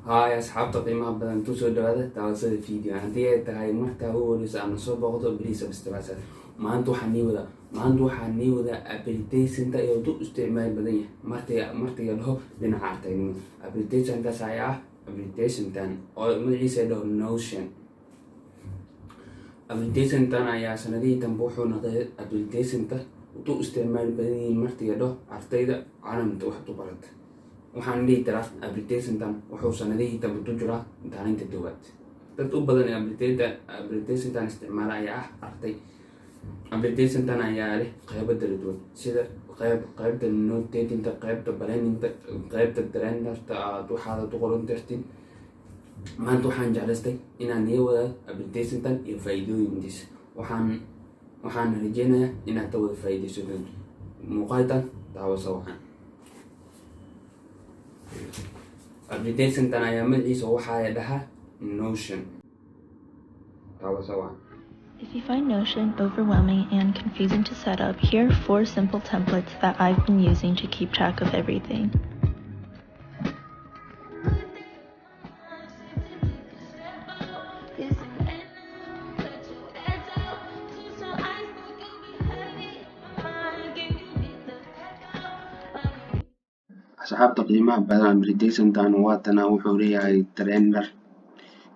هاي أصحاب تقييمها بدن توصل دوادة تواصل الفيديو عندي تهاي مرتا هو لسه أنا صوب بقطع بريسة بس ما أنتو حني وذا أبليكيشن تا يودو استعمال بدنيا مرتا يده لنا عارتين أبليكيشن تا سايع أبليكيشن تان أو مدرسة ده نوشن أبليكيشن تان يا سندي تنبوحو نقد أبليكيشن تا ودو استعمال بدنيا مرتا يده عارتين عالم توحدو برد waxaan dhihi karaa applicationtan wuxuu sanadihii dambe ku jiraa imtixaaninta koowaad dad u badan applicationtan isticmaala ayaa arday applicationtan ayaa leh qaybo kala duwan sida qaybta note takinta qaybta planninta qaybta calendarta aad waxaad ku qoran kartid maanta waxaan jeclaystay inaan iyo wada applicationtan iyo faa'iidooyinkiisa waxaan rajeynayaa inaad ka wada faa'iidaysato muuqaalkan daawasho waxaan application tan ayaa magaciisa waxaa dhahaa Notion. If you find Notion overwhelming and confusing to set up, here are 4 simple templates that I've been using to keep track of everything. asxaabta qiimaha badan applicationtan waatana wuxuu leeyahay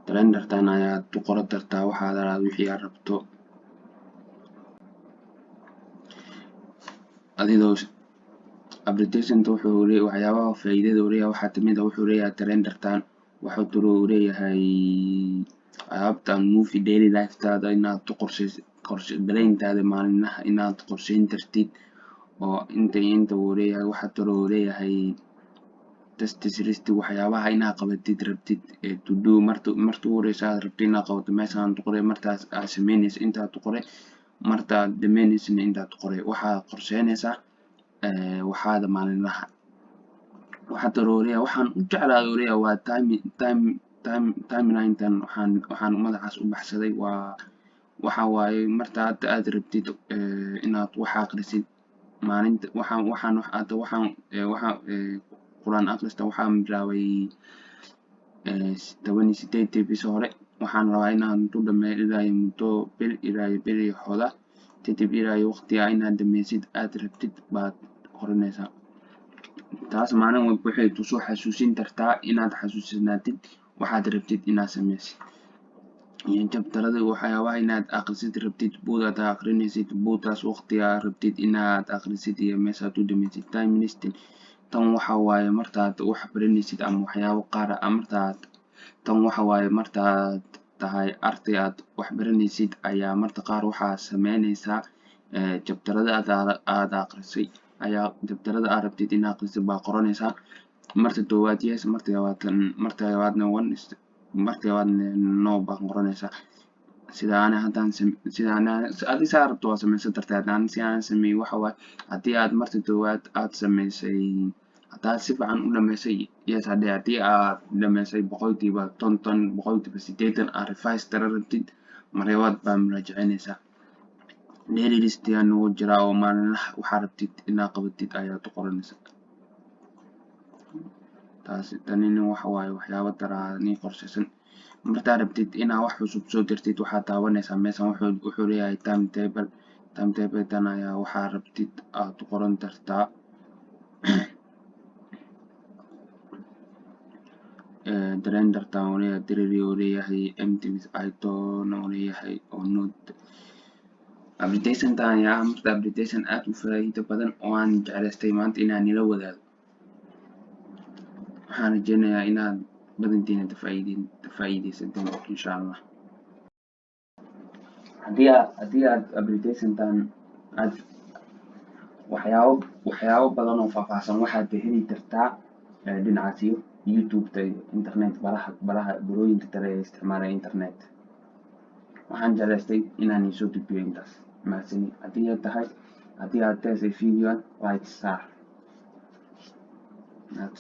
calendartan ayaad ku qoran kartaa waxaad wixii aad rabto adigoo applicationta wuxuu leeyahay waxyaabaha faa'iidada uu leeyahay waxaa kamid ah wuxuu leeyahay calendartan wuxuu kaloo leeyahay qaabtan movie daily life-taada inaad ku qorsheyntaada maalinlaha inaad qorsheyn kartid oo inta uu leeyahay waxaa kaloo leeyahay test list waxyaabaha inaad qabatid rabtid to do marka ugu horeysa aad rabtid inaad qabato meeshaan ku qoray markaas aad sameynayso intaad ku qoray markaad dhameynaysana intaad ku qoray waxaad qorsheynaysaa waxaada maalinlaha waxaa kaloo leeyahay waxaan u jeclaaday uu leeyahay waa timeline-tan waxaan magacaas u baxsaday waxa waaye marka aad rabtid inaad wax akhrisid maalinta quraan akhrista waxaan bilaabay 18 bishii hore waxaan rabaa inaan ku dhameeyo ilaa muddo bil ilaa bil iyo xogaa kadib ilaa waqtiga inaad dhameysid aad rabtid baad qoranaysaa taas maalin walba waxay kusoo xasuusin kartaa inaad xasuusnaatid waxaad rabtid inaad sameysid iyo jabtarada waxyaabaha inaad akhrisid rabtid buug aad akhrinaysid buugtaas waqtiga rabtid inaad akhrisid iyo meeshaad u dhameysid time listing tan waxa waaye markaad wax baranaysid ama waxyaabo qaar tan waxa waaye markaad tahay arday aad wax baranaysid ayaa marka qaar waxaa sameynaysaa jabtarada aad akhrisay ayaa jabtarada aad rabtid inaad akhrisid baa qoranaysaa marka koowaad yes marka labaadna one marka labaadna no baa qoranaysaa sida adi saa rabto waa sameysan kartaa si aan sameeyey waxa waaye haddii aad marka koowaad aad sameysay haddaad si fiican u dhameysay yes haddii aad dhameysay boqolkiiba 50 boqolkiiba 80 aad revise tara rabtid mar labaad baa muraajacinaysaa daily list ayaan ugu jiraa oo maalinlaha waxaa rabtid inaad qabatid ayaad ku qoranaysaa tanina waxa waaye waxyaabo taraani qorshaysan markaad rabtid inaad wax cusub soo dirtid waxaad daawanaysaa meeshan wuxuu leeyahay timetable tan ayaa waxaa rabtid aad ku qoran kartaa calendartan uu leeyahay diary uu leeyahay empty with item uu leeyahay oo note applicationtan ayaa marka application aad u faa'iido badan oo aan jeclaystay maanta inaan nila wadaago waxaan rajeynayaa inaad badantiina faa'iidaysateen insha allah haddii aad applicationtan aad waxyaabo badan oo faahfaahsan waxaad ka heli kartaa dhinacaas youtube-ta iyo internet baraha barooyinka kale ee isticmaalaya internet waxaan jeclaystay inaan isoo gudbiyo intaas mahadsanid haddii aad tahay videoan like saar